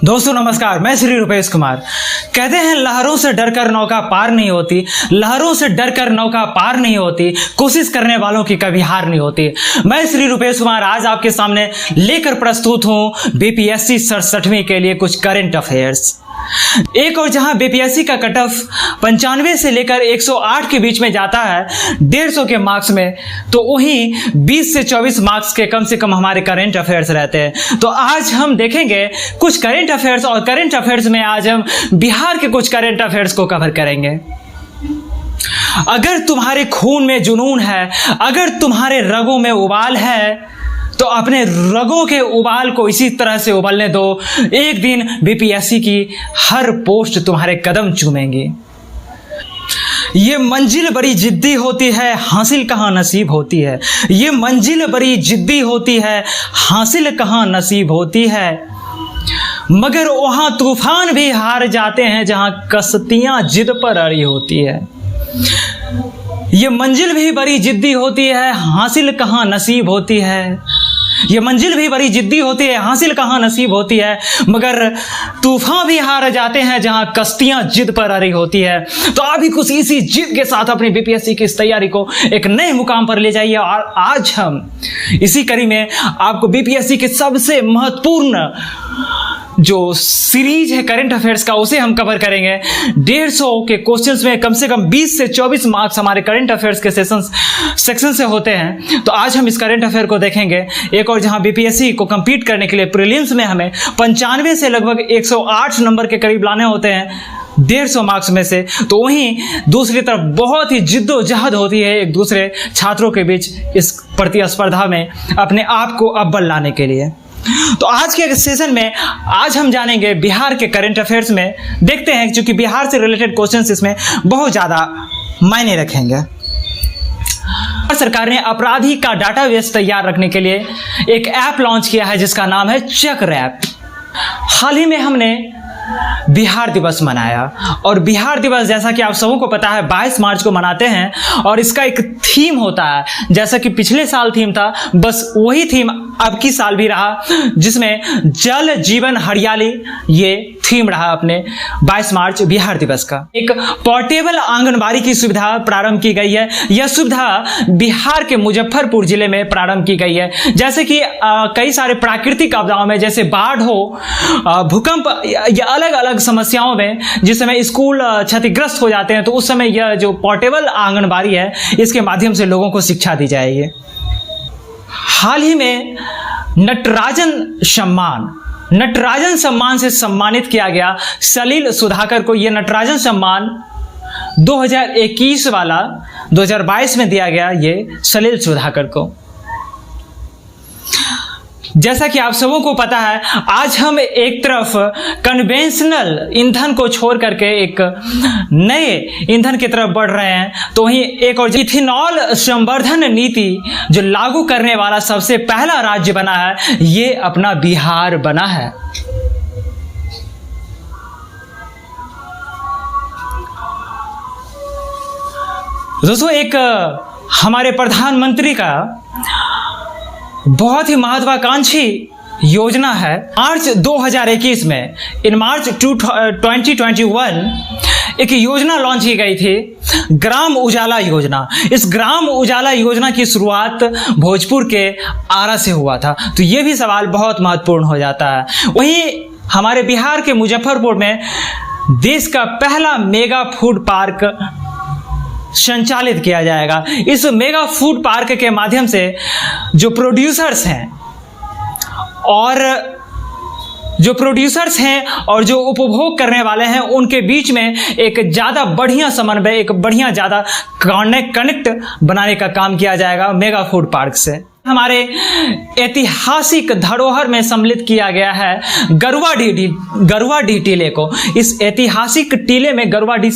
दोस्तों नमस्कार, मैं श्री रुपेश कुमार। कहते हैं लहरों से डरकर नौका पार नहीं होती, लहरों से डरकर नौका पार नहीं होती, कोशिश करने वालों की कभी हार नहीं होती। मैं श्री रुपेश कुमार आज आपके सामने लेकर प्रस्तुत हूं बीपीएससी 67वीं के लिए कुछ करंट अफेयर्स। एक और जहां बीपीएससी का कट ऑफ 95 से लेकर 108 के बीच में जाता है 150 के मार्क्स में, तो वहीं 20 से 24 मार्क्स के कम से कम हमारे करंट अफेयर्स रहते हैं। तो आज हम देखेंगे कुछ करंट अफेयर्स, और करंट अफेयर्स में आज हम बिहार के कुछ करंट अफेयर्स को कवर करेंगे। अगर तुम्हारे खून में जुनून है, अगर तुम्हारे रगों में उबाल है, तो अपने रगों के उबाल को इसी तरह से उबलने दो। एक दिन बीपीएससी की हर पोस्ट तुम्हारे कदम चूमेंगी। ये मंजिल बड़ी जिद्दी होती है, हासिल कहाँ नसीब होती है। ये मंजिल बड़ी जिद्दी होती है, हासिल कहाँ नसीब होती है। मगर वहां तूफान भी हार जाते हैं जहां कश्तियां जिद पर अड़ी होती है। ये मंजिल भी बड़ी जिद्दी होती है, हासिल कहाँ नसीब होती है। ये मंजिल भी बड़ी जिद्दी होती है, हासिल कहाँ नसीब होती है। मगर तूफान भी हार जाते हैं जहां कश्तियां जिद पर अड़ी होती है। तो आप भी कुछ इसी जिद के साथ अपनी बीपीएससी की इस तैयारी को एक नए मुकाम पर ले जाइए। और आज हम इसी कड़ी में आपको बीपीएससी के सबसे महत्वपूर्ण जो सीरीज है करंट अफेयर्स का, उसे हम कवर करेंगे। 150 के क्वेश्चंस में कम से कम 20 से 24 मार्क्स हमारे करंट अफेयर्स के सेक्शन से होते हैं। तो आज हम इस करंट अफेयर को देखेंगे। एक और जहां बीपीएससी को कंपीट करने के लिए प्रीलिम्स में हमें 95 से लगभग 108 नंबर के करीब लाने होते हैं 150 मार्क्स में से, तो वहीं दूसरी तरफ बहुत ही जिद्दोजहद होती है एक दूसरे छात्रों के बीच इस प्रतिस्पर्धा में अपने आप को अव्वल लाने के लिए। तो आज के सेशन में आज हम जानेंगे बिहार के करंट अफेयर्स में। देखते हैं, क्योंकि बिहार से रिलेटेड क्वेश्चंस इसमें बहुत ज़्यादा मायने रखेंगे। सरकार ने अपराधी का डाटाबेस तैयार रखने के लिए एक ऐप लॉन्च किया है जिसका नाम है चक्रैप। हाल ही में हमने बिहार दिवस मनाया, और बिहार दिवस जैसा कि आप सबों को पता है 22 मार्च को मनाते हैं। और इसका एक थीम होता है, जैसा कि पिछले साल थीम था, बस वही थीम अब की साल भी रहा, जिसमें जल जीवन हरियाली ये थीम रहा अपने 22 मार्च बिहार दिवस का। एक पोर्टेबल आंगनबाड़ी की सुविधा प्रारंभ की गई है। यह सुविधा बिहार के मुजफ्फरपुर जिले में प्रारंभ की गई है। जैसे कि कई सारे प्राकृतिक आपदाओं में, जैसे बाढ़ हो, भूकंप या अलग अलग समस्याओं में जिस समय स्कूल क्षतिग्रस्त हो जाते हैं, तो उस समय यह जो पोर्टेबल आंगनबाड़ी है, इसके माध्यम से लोगों को शिक्षा दी जाएगी। हाल ही में नटराजन सम्मान से सम्मानित किया गया सलील सुधाकर को। यह नटराजन सम्मान 2021 वाला 2022 में दिया गया, ये सलील सुधाकर को। जैसा कि आप सबों को पता है, आज हम एक तरफ कन्वेंशनल ईंधन को छोड़ करके एक नए ईंधन की तरफ बढ़ रहे हैं, तो वहीं एक और इथेनॉल संवर्धन नीति जो लागू करने वाला सबसे पहला राज्य बना है, ये अपना बिहार बना है। दोस्तों, एक हमारे प्रधानमंत्री का बहुत ही महत्वाकांक्षी योजना है। मार्च 2021 में, इन मार्च 2021 एक योजना लॉन्च की गई थी, ग्राम उजाला योजना। इस ग्राम उजाला योजना की शुरुआत भोजपुर के आरा से हुआ था। तो ये भी सवाल बहुत महत्वपूर्ण हो जाता है। वहीं हमारे बिहार के मुजफ्फरपुर में देश का पहला मेगा फूड पार्क संचालित किया जाएगा। इस मेगा फूड पार्क के माध्यम से जो प्रोड्यूसर्स हैं और जो उपभोग करने वाले हैं, उनके बीच में एक ज़्यादा बढ़िया समन्वय, एक बढ़िया ज़्यादा कनेक्ट बनाने का काम किया जाएगा मेगा फूड पार्क से। हमारे ऐतिहासिक धरोहर में सम्मिलित किया गया है गरुवाडीह टीले को। इस ऐतिहासिक टीले में गरुवाडीह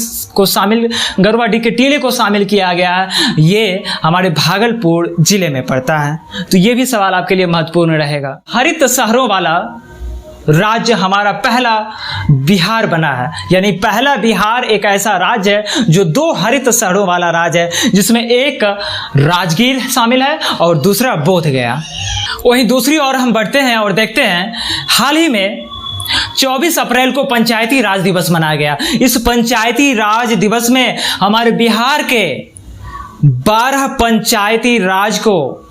के टीले को शामिल किया गया है। ये हमारे भागलपुर जिले में पड़ता है। तो ये भी सवाल आपके लिए महत्वपूर्ण रहेगा। हरित शहरों वाला राज्य हमारा पहला बिहार बना है, यानी पहला बिहार एक ऐसा राज्य है जो 2 हरित शहरों वाला राज्य है, जिसमें एक राजगीर शामिल है और दूसरा बोधगया। वहीं दूसरी ओर हम बढ़ते हैं और देखते हैं हाल ही में 24 अप्रैल को पंचायती राज दिवस मनाया गया। इस पंचायती राज दिवस में हमारे बिहार के 12 पंचायती राज को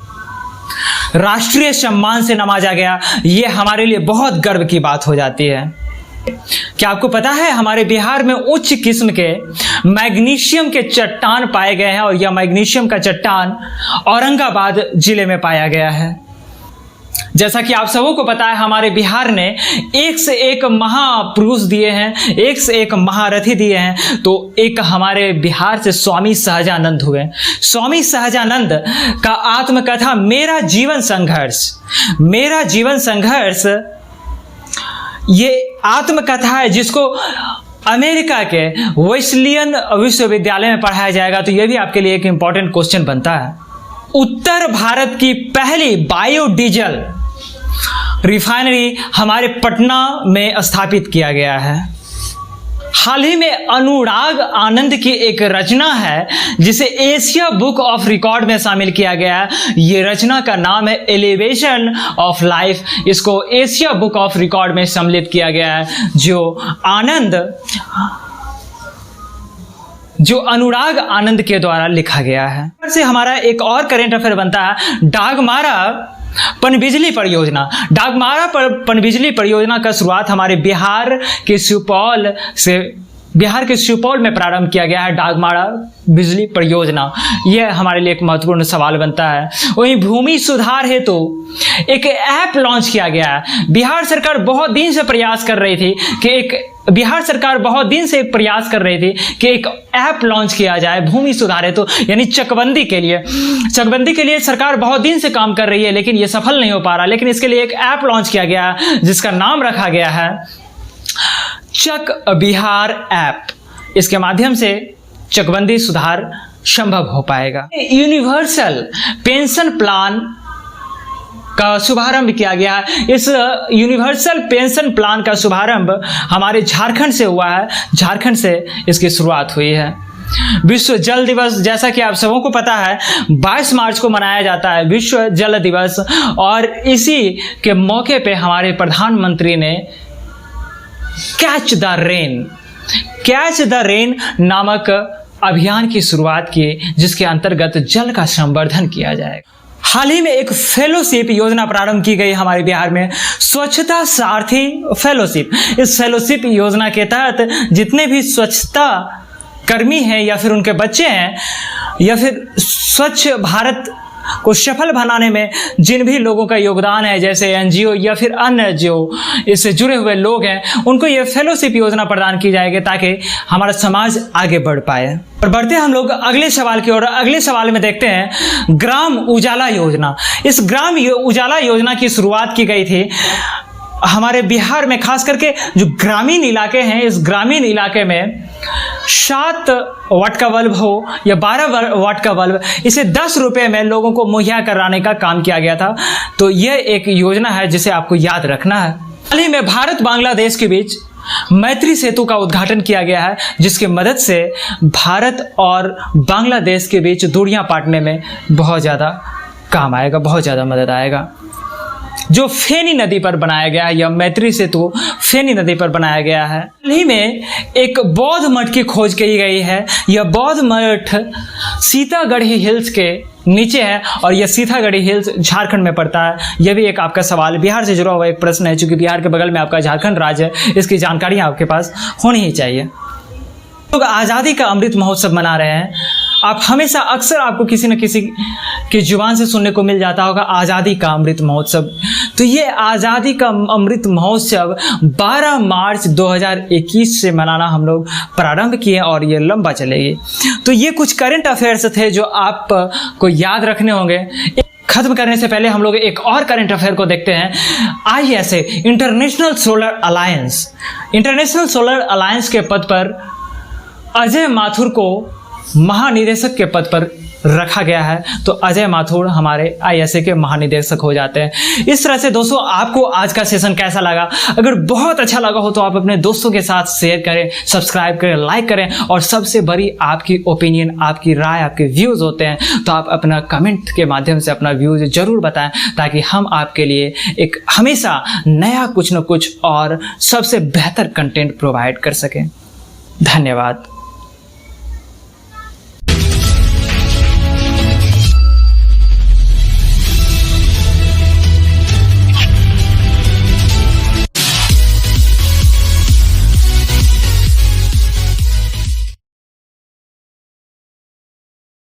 राष्ट्रीय सम्मान से नवाजा गया। ये हमारे लिए बहुत गर्व की बात हो जाती है। क्या आपको पता है हमारे बिहार में उच्च किस्म के मैग्नीशियम के चट्टान पाए गए हैं और यह मैग्नीशियम का चट्टान औरंगाबाद जिले में पाया गया है। जैसा कि आप सबों को पता है हमारे बिहार ने एक से एक महापुरुष दिए हैं, एक से एक महारथी दिए हैं। तो एक हमारे बिहार से स्वामी सहजानंद हुए। स्वामी सहजानंद का आत्मकथा मेरा जीवन संघर्ष, मेरा जीवन संघर्ष, ये आत्मकथा है जिसको अमेरिका के वेस्लियन विश्वविद्यालय में पढ़ाया जाएगा। तो यह भी आपके लिए एक इंपॉर्टेंट क्वेश्चन बनता है। उत्तर भारत की पहली बायोडीजल रिफाइनरी हमारे पटना में स्थापित किया गया है। हाल ही में अनुराग आनंद की एक रचना है जिसे एशिया बुक ऑफ रिकॉर्ड में शामिल किया गया है। ये रचना का नाम है एलिवेशन ऑफ लाइफ। इसको एशिया बुक ऑफ रिकॉर्ड में सम्मिलित किया गया है, जो अनुराग आनंद के द्वारा लिखा गया है। से हमारा एक और करंट अफेयर बनता है डागमारा पनबिजली परियोजना। डागमारा पनबिजली परियोजना का शुरुआत हमारे बिहार के सुपौल में प्रारंभ किया गया है। डागमारा बिजली परियोजना, यह हमारे लिए एक महत्वपूर्ण सवाल बनता है। वहीं भूमि सुधार हेतु एक ऐप लॉन्च किया गया है। बिहार सरकार बहुत दिन से प्रयास कर रही थी कि एक ऐप लॉन्च किया जाए भूमि सुधार हेतु, यानी चकबंदी के लिए सरकार बहुत दिन से काम कर रही है, लेकिन यह सफल नहीं हो पा रहा। लेकिन इसके लिए एक ऐप लॉन्च किया गया है जिसका नाम रखा गया है चक बिहार ऐप। इसके माध्यम से चकबंदी सुधार संभव हो पाएगा। यूनिवर्सल पेंशन प्लान का शुभारंभ किया गया है। इस यूनिवर्सल पेंशन प्लान का शुभारंभ हमारे झारखंड से हुआ है। झारखंड से इसकी शुरुआत हुई है। विश्व जल दिवस, जैसा कि आप सबों को पता है 22 मार्च को मनाया जाता है विश्व जल दिवस, और इसी के मौके पे हमारे प्रधानमंत्री ने कैच द रेन नामक अभियान की शुरुआत की, जिसके अंतर्गत जल का संवर्धन किया जाएगा। हाल ही में एक फेलोशिप योजना प्रारंभ की गई हमारे बिहार में, स्वच्छता सारथी फेलोशिप। इस फेलोशिप योजना के तहत जितने भी स्वच्छता कर्मी हैं या फिर उनके बच्चे हैं या फिर स्वच्छ भारत को सफल बनाने में जिन भी लोगों का योगदान है, जैसे एनजीओ या फिर अन्य जो इससे जुड़े हुए लोग हैं, उनको ये फेलोशिप योजना प्रदान की जाएगी ताकि हमारा समाज आगे बढ़ पाए। और बढ़ते हम लोग अगले सवाल की ओर। अगले सवाल में देखते हैं ग्राम उजाला योजना। इस ग्राम उजाला योजना की शुरुआत की गई थी हमारे बिहार में, खास करके जो ग्रामीण इलाके हैं, इस ग्रामीण इलाके में 7 वाट का बल्ब हो या 12 वाट का बल्ब, इसे 10 रुपये में लोगों को मुहैया कराने का काम किया गया था। तो यह एक योजना है जिसे आपको याद रखना है। हाल ही में भारत बांग्लादेश के बीच मैत्री सेतु का उद्घाटन किया गया है, जिसकी मदद से भारत और बांग्लादेश के बीच दूरियां पाटने में बहुत ज़्यादा काम आएगा, बहुत ज़्यादा मदद आएगा। जो फेनी नदी पर बनाया गया है, यह मैत्री सेतु फेनी नदी पर बनाया गया है। हाल ही में एक बौद्ध मठ की खोज की गई है। यह बौद्ध मठ सीतागढ़ी हिल्स के नीचे है और यह सीतागढ़ी हिल्स झारखंड में पड़ता है। यह भी एक आपका सवाल, बिहार से जुड़ा हुआ एक प्रश्न है, चूंकि बिहार के बगल में आपका झारखंड राज्य है, इसकी जानकारी आपके पास होनी ही चाहिए। लोग आज़ादी का अमृत महोत्सव मना रहे हैं। आप हमेशा अक्सर आपको किसी न किसी की जुबान से सुनने को मिल जाता होगा आज़ादी का अमृत महोत्सव। तो ये आज़ादी का अमृत महोत्सव 12 मार्च 2021 से मनाना हम लोग प्रारंभ किए और ये लंबा चलेगी। तो ये कुछ करंट अफेयर्स थे जो आपको याद रखने होंगे। खत्म करने से पहले हम लोग एक और करंट अफेयर को देखते हैं। ISA इंटरनेशनल सोलर अलायंस के पद पर अजय माथुर को महानिदेशक के पद पर रखा गया है तो अजय माथुर हमारे ISA के महानिदेशक हो जाते हैं। इस तरह से दोस्तों आपको आज का सेशन कैसा लगा? अगर बहुत अच्छा लगा हो तो आप अपने दोस्तों के साथ शेयर करें, सब्सक्राइब करें, लाइक करें, और सबसे बड़ी आपकी ओपिनियन, आपकी राय, आपके व्यूज़ होते हैं तो आप अपना कमेंट के माध्यम से अपना व्यूज़ जरूर बताएं, ताकि हम आपके लिए एक हमेशा नया कुछ न कुछ और सबसे बेहतर कंटेंट प्रोवाइड कर सकें। धन्यवाद।